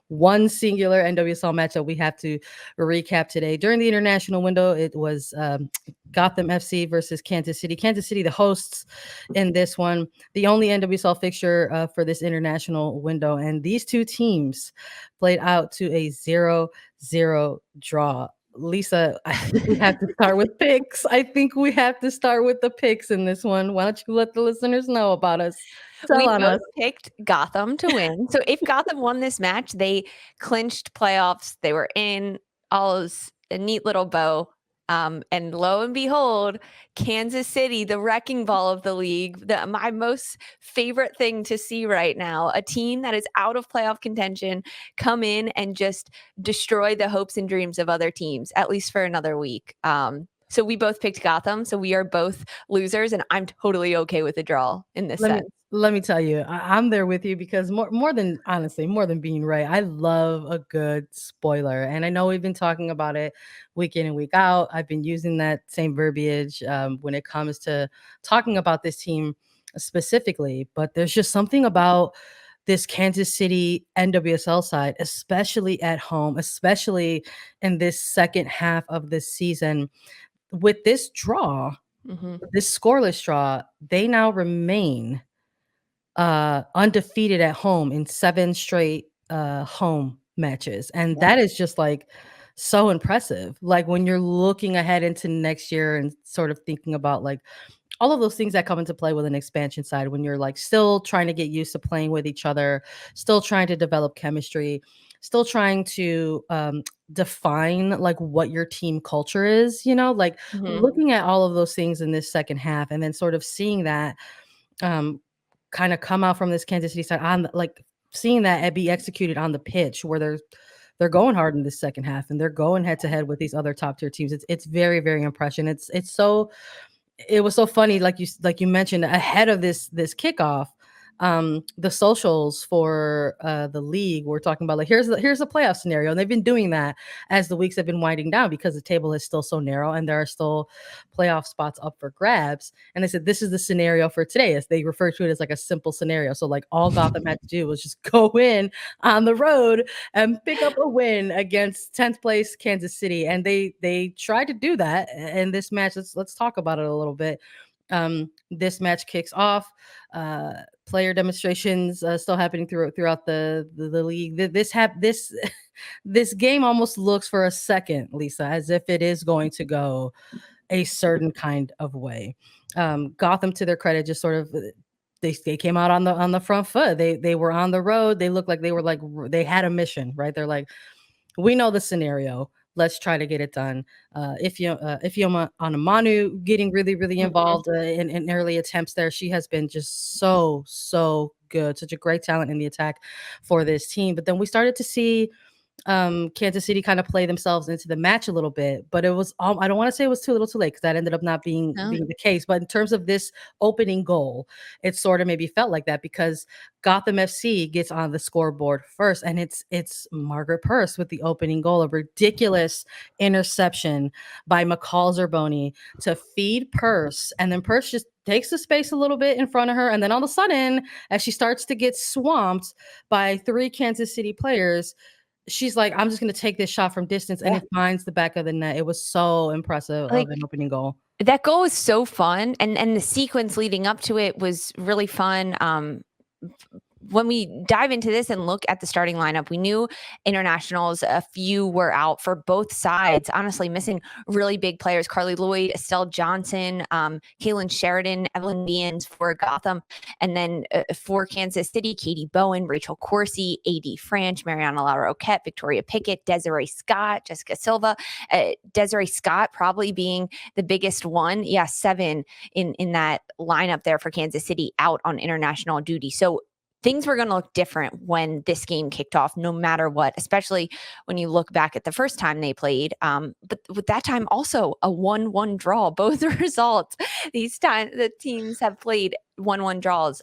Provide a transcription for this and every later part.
one singular NWSL match that we have to recap today. During the international window, it was Gotham FC versus Kansas City. Kansas City, the hosts in this one, the only NWSL fixture for this international window. And these two teams played out to a 0-0 draw. Lisa, I think we have to start with picks. I think we have to start with the picks in this one. Why don't you let the listeners know about us? We both picked Gotham to win. So if Gotham won this match, they clinched playoffs. They were in all's a neat little bow. And lo and behold, Kansas City, the wrecking ball of the league, my most favorite thing to see right now, a team that is out of playoff contention, come in and just destroy the hopes and dreams of other teams, at least for another week. So we both picked Gotham. So we are both losers, and I'm totally okay with a draw in this sense. Let me tell you, I'm there with you because more than being right, I love a good spoiler. And I know we've been talking about it week in and week out. I've been using that same verbiage when it comes to talking about this team specifically. But there's just something about this Kansas City NWSL side, especially at home, especially in this second half of this season. With this draw, this scoreless draw, they now remain undefeated at home in 7 straight home matches. And that is just like so impressive. Like when you're looking ahead into next year and sort of thinking about like all of those things that come into play with an expansion side, when you're like still trying to get used to playing with each other, still trying to develop chemistry, still trying to define like what your team culture is, like looking at all of those things in this second half and then sort of seeing that kind of come out from this Kansas City side on like seeing that be executed on the pitch where they're going hard in this second half and they're going head to head with these other top tier teams. It's very, very impressive. It was so funny, like you mentioned ahead of this kickoff. The socials for the league were talking about like here's a playoff scenario, and they've been doing that as the weeks have been winding down because the table is still so narrow and there are still playoff spots up for grabs. And they said this is the scenario for today, as they refer to it as like a simple scenario. So like all Gotham had to do was just go in on the road and pick up a win against 10th place Kansas City, and they tried to do that in this match. Let's talk about it a little bit. This match kicks off. Player demonstrations still happening throughout the league. This game almost looks for a second, Lisa, as if it is going to go a certain kind of way. Gotham, to their credit, just sort of they came out on the front foot. They were on the road. They looked like they had a mission, right? They're like, we know the scenario. Let's try to get it done. Ifeoma Onumonu getting really, really involved in early attempts there. She has been just so good. Such a great talent in the attack for this team. But then we started to see Kansas City kind of play themselves into the match a little bit, but it was I don't want to say it was too little too late because that ended up not being the case. But in terms of this opening goal, it sort of maybe felt like that because Gotham FC gets on the scoreboard first, and it's Margaret Purse with the opening goal, a ridiculous interception by McCall Zerboni to feed Purse, and then Purse just takes the space a little bit in front of her, and then all of a sudden, as she starts to get swamped by 3 Kansas City players, she's like, I'm just going to take this shot from distance, and it finds the back of the net. It was so impressive of an opening goal. That goal was so fun, and the sequence leading up to it was really fun. When we dive into this and look at the starting lineup, we knew internationals, a few were out for both sides, honestly missing really big players. Carly Lloyd, Estelle Johnson, Kaylin Sheridan, Evelyn Beans for Gotham. And then for Kansas City, Katie Bowen, Rachel Corsi, A.D. Franch, Mariana Laura Oquette, Victoria Pickett, Desiree Scott, Jessica Silva. Desiree Scott probably being the biggest one. Yeah, 7 in that lineup there for Kansas City out on international duty. So things were going to look different when this game kicked off, no matter what, especially when you look back at the first time they played. But with that time, also a 1-1 draw, both the results. The teams have played 1-1 draws.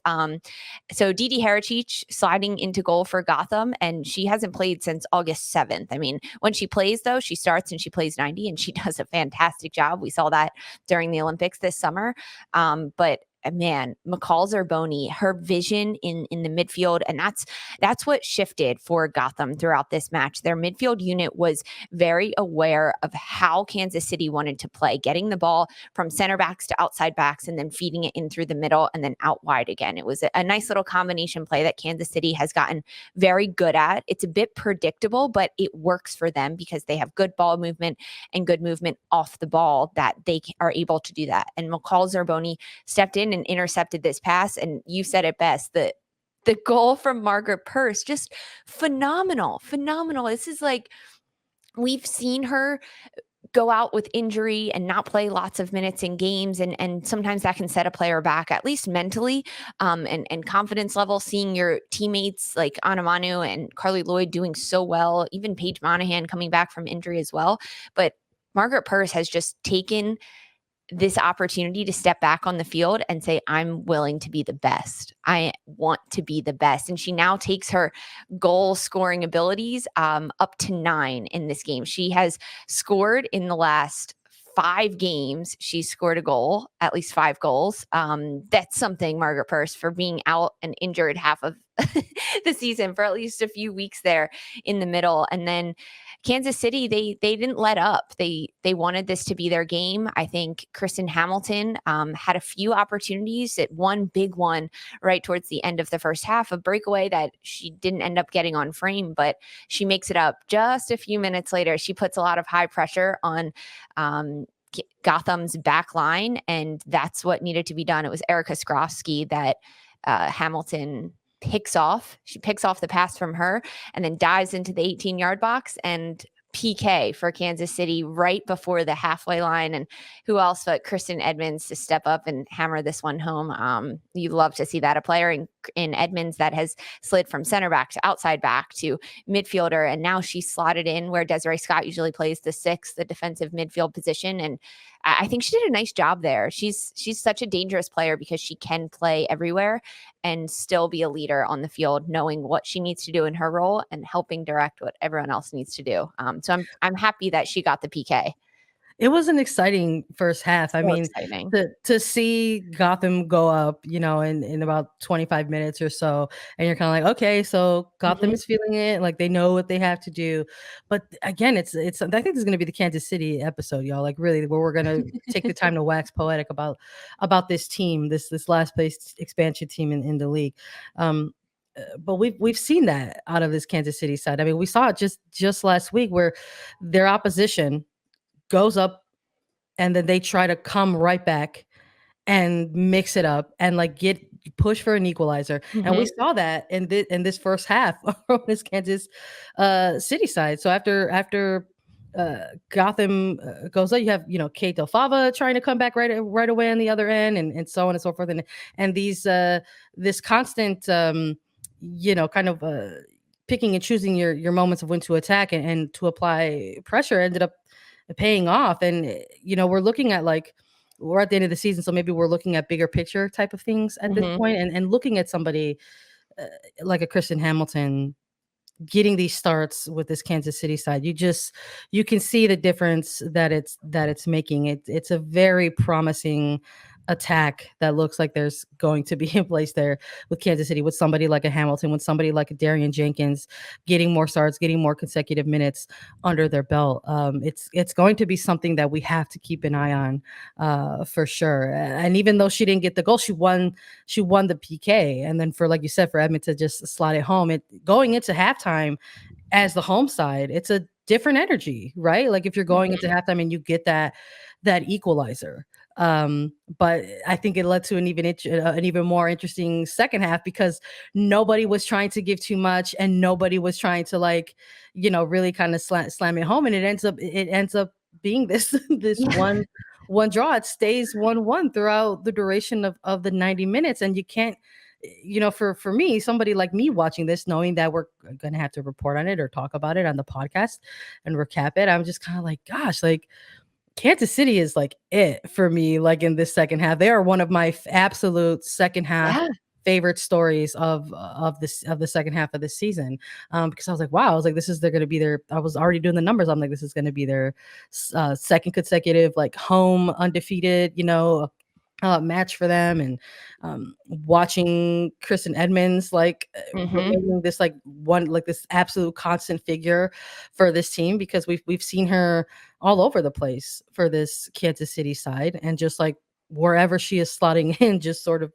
So Didi Herrera sliding into goal for Gotham, and she hasn't played since August 7th. I mean, when she plays, though, she starts and she plays 90, and she does a fantastic job. We saw that during the Olympics this summer. But man, McCall Zerboni, her vision in the midfield, and that's what shifted for Gotham throughout this match. Their midfield unit was very aware of how Kansas City wanted to play, getting the ball from center backs to outside backs and then feeding it in through the middle and then out wide again. It was a nice little combination play that Kansas City has gotten very good at. It's a bit predictable, but it works for them because they have good ball movement and good movement off the ball that they are able to do that. And McCall Zerboni stepped in and intercepted this pass. And you said it best, the goal from Margaret Purce, just phenomenal. This is like, we've seen her go out with injury and not play lots of minutes in games. And sometimes that can set a player back, at least mentally, and confidence level, seeing your teammates like Anamanu and Carly Lloyd doing so well, even Paige Monahan coming back from injury as well. But Margaret Purce has just taken this opportunity to step back on the field and say, I'm willing to be the best. I want to be the best. And she now takes her goal scoring abilities up to 9 in this game. She has scored in the last 5 games. She's scored a goal, at least 5 goals. That's something, Margaret Purce, for being out and injured half of the season for at least a few weeks there in the middle. And then Kansas City, they didn't let up. They wanted this to be their game. I think Kristen Hamilton had a few opportunities. At one big one right towards the end of the first half, a breakaway that she didn't end up getting on frame, but she makes it up just a few minutes later. She puts a lot of high pressure on Gotham's back line, and that's what needed to be done. It was Erica Skrofsky that Hamilton picks off. She picks off the pass from her and then dives into the 18-yard box, and PK for Kansas City right before the halfway line. And who else but Kristen Edmonds to step up and hammer this one home. You love to see that, a player in Edmonds that has slid from center back to outside back to midfielder, and now she's slotted in where Desiree Scott usually plays, the 6, the defensive midfield position. And I think she did a nice job there. She's such a dangerous player because she can play everywhere and still be a leader on the field, knowing what she needs to do in her role and helping direct what everyone else needs to do. So I'm happy that she got the PK. It was an exciting first half. So I mean, exciting. to see Gotham go up, in about 25 minutes or so, and you're kind of like, okay, so Gotham is feeling it, like they know what they have to do. But again, it's I think this is going to be the Kansas City episode, y'all. Like really, where we're going to take the time to wax poetic about this team, this last place expansion team in the league. But we've seen that out of this Kansas City side. I mean, we saw it just last week where their opposition goes up and then they try to come right back and mix it up and like get push for an equalizer. And we saw that in this first half on this Kansas City side. So after Gotham goes up, you have Kate Delfava trying to come back right away on the other end, and so on and so forth. And these this constant kind of picking and choosing your moments of when to attack and to apply pressure ended up paying off. And we're looking at we're at the end of the season, so maybe we're looking at bigger picture type of things at this point, and looking at somebody like a Kristen Hamilton getting these starts with this Kansas City side. You can see the difference that it's making. It's a very promising attack that looks like there's going to be in place there with Kansas City, with somebody like a Hamilton, with somebody like a Darian Jenkins getting more starts, getting more consecutive minutes under their belt. It's going to be something that we have to keep an eye on for sure. And even though she didn't get the goal, she won the PK. And then for, like you said, for Edmond to just slot it home, going into halftime as the home side, it's a different energy, right? Like if you're going into halftime and you get that equalizer. But I think it led to an even more interesting second half because nobody was trying to give too much and nobody was trying to really kind of slam it home, and it ends up being this one draw. It stays 1-1 throughout the duration of the 90 minutes, and you can't, for me, somebody like me watching this, knowing that we're gonna have to report on it or talk about it on the podcast and recap it, I'm just kind of like, gosh, like Kansas City is like it for me, like in this second half. They are one of my absolute second half favorite stories of the second half of this season. Because I was like, wow, I was like, they're going to be their, I was already doing the numbers. I'm like, this is going to be their second consecutive, like home undefeated, match for them, and watching Kristen Edmonds Mhm. remaining this this absolute constant figure for this team, because we've seen her all over the place for this Kansas City side, and just like wherever she is slotting in, just sort of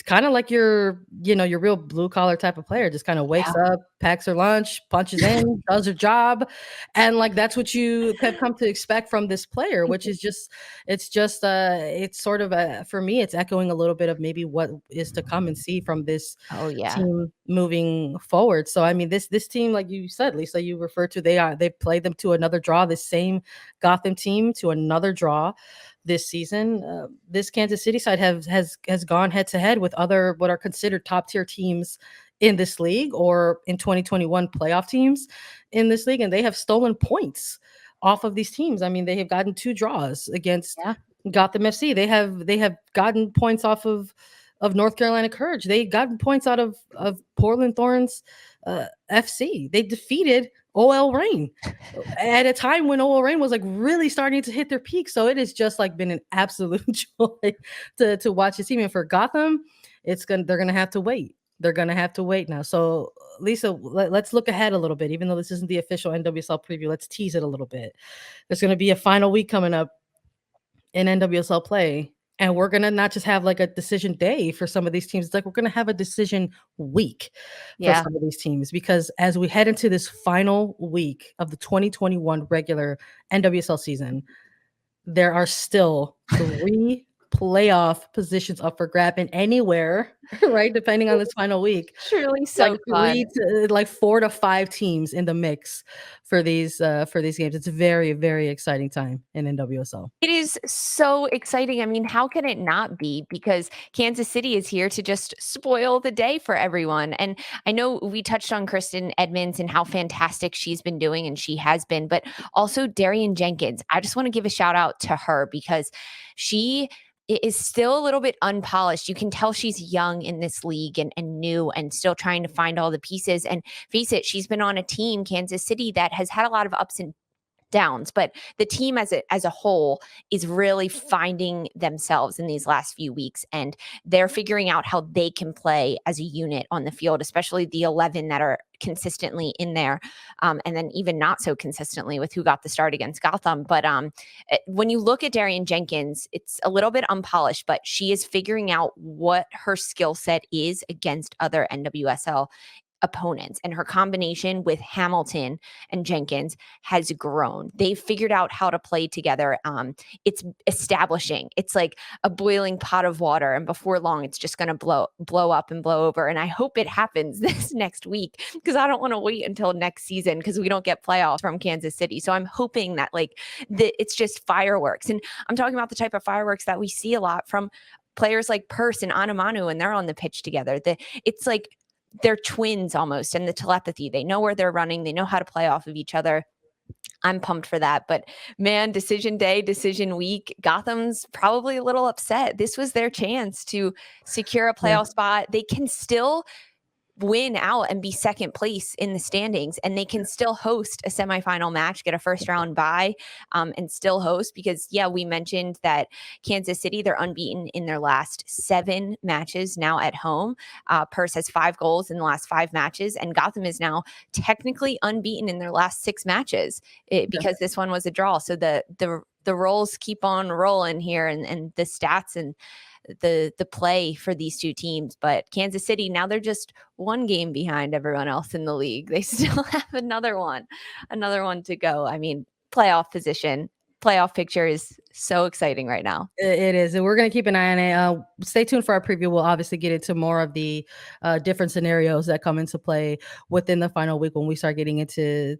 kind of like your real blue collar type of player, just kind of wakes Yeah. up, packs her lunch, punches in, does her job, and like that's what you have come to expect from this player, which is just it's sort of for me, it's echoing a little bit of maybe what is to come and see from this Oh, yeah. team moving forward. So I mean, this team, like you said, Lisa, you referred to, they played them to another draw. This same Gotham team to another draw this season. This Kansas City side has gone head to head with other what are considered top tier teams in this league, or in 2021 playoff teams in this league, and they have stolen points off of these teams. I mean, they have gotten two draws against Yeah. Gotham FC. They have gotten points off of North Carolina Courage. They gotten points out of Portland Thorns FC. They defeated OL Reign at a time when OL Reign was like really starting to hit their peak. So it has just like been an absolute joy to watch this team. And for Gotham, they're gonna have to wait. They're gonna have to wait now. So Lisa, let's look ahead a little bit. Even though this isn't the official NWSL preview, let's tease it a little bit. There's gonna be a final week coming up in NWSL play. And we're gonna not just have like a decision day for some of these teams. It's like we're gonna have a decision week for Yeah. some of these teams, because as we head into this final week of the 2021 regular NWSL season, there are still 3 playoff positions up for grab in anywhere, right? Depending on this final week. Truly Like so 3 fun. to like 4 to 5 teams in the mix for these games. It's a very, very exciting time in NWSL. It is so exciting. I mean, how can it not be? Because Kansas City is here to just spoil the day for everyone. And I know we touched on Kristen Edmonds and how fantastic she's been doing, and she has been, but also Darian Jenkins. I just want to give a shout out to her because she is still a little bit unpolished. You can tell she's young in this league and new and still trying to find all the pieces. And face it, she's been on a team, Kansas City, that has had a lot of ups and downs, but the team as a whole is really finding themselves in these last few weeks, and they're figuring out how they can play as a unit on the field, especially the 11 that are consistently in there, and then even not so consistently with who got the start against Gotham. But when you look at Darian Jenkins, it's a little bit unpolished, but she is figuring out what her skill set is against other NWSL opponents, and her combination with Hamilton and Jenkins has grown. They've figured out how to play together. It's establishing. It's like a boiling pot of water, and before long, it's just going to blow up and blow over. And I hope it happens this next week, because I don't want to wait until next season because we don't get playoffs from Kansas City. So I'm hoping that it's just fireworks, and I'm talking about the type of fireworks that we see a lot from players like Purse and Anamanu, and they're on the pitch together. It's like they're twins almost, and the telepathy. They know where they're running. They know how to play off of each other. I'm pumped for that. But man, decision day, decision week, Gotham's probably a little upset. This was their chance to secure a Yeah. playoff spot. They can still win out and be second place in the standings, and they can still host a semifinal match, get a first round bye, and still host, because we mentioned that Kansas City, they're unbeaten in their last 7 matches now at home. Purse has 5 goals in the last 5 matches, and Gotham is now technically unbeaten in their last 6 matches because this one was a draw. So the rolls keep on rolling here, and the stats and the play for these two teams. But Kansas City, now they're just 1 game behind everyone else in the league. They still have another one to go. I mean, playoff position, playoff picture is so exciting right now. It is, and we're gonna keep an eye on it. Stay tuned for our preview. We'll obviously get into more of the different scenarios that come into play within the final week when we start getting into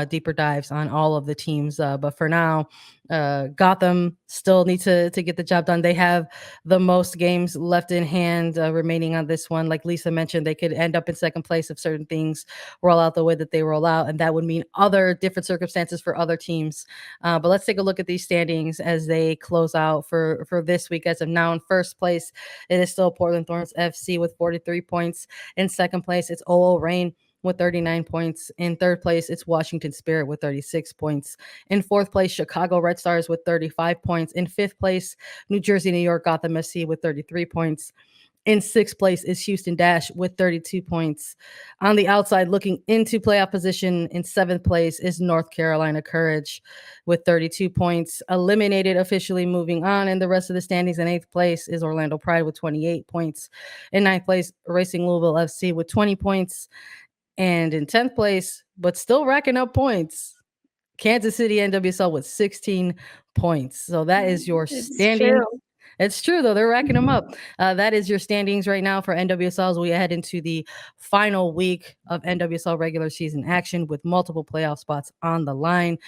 deeper dives on all of the teams. But for now, Gotham still need to get the job done. They have the most games left in hand remaining on this one. Like Lisa mentioned, they could end up in second place if certain things roll out the way that they roll out, and that would mean other different circumstances for other teams. But let's take a look at these standings as they close out for this week. As of now, in first place, it is still Portland Thorns FC with 43 points. In second place, it's OO Reign with 39 points. In third place, it's Washington Spirit with 36 points. In fourth place, Chicago Red Stars with 35 points. In fifth place, New Jersey, New York, Gotham FC with 33 points. In sixth place is Houston Dash with 32 points. On the outside, looking into playoff position, in seventh place is North Carolina Courage with 32 points. Eliminated, officially moving on in the rest of the standings. In eighth place is Orlando Pride with 28 points. In ninth place, Racing Louisville FC with 20 points. And in 10th place, but still racking up points, Kansas City NWSL with 16 points. So that is your standing. True. It's true, though. They're racking them up. That is your standings right now for NWSL as we head into the final week of NWSL regular season action with multiple playoff spots on the line.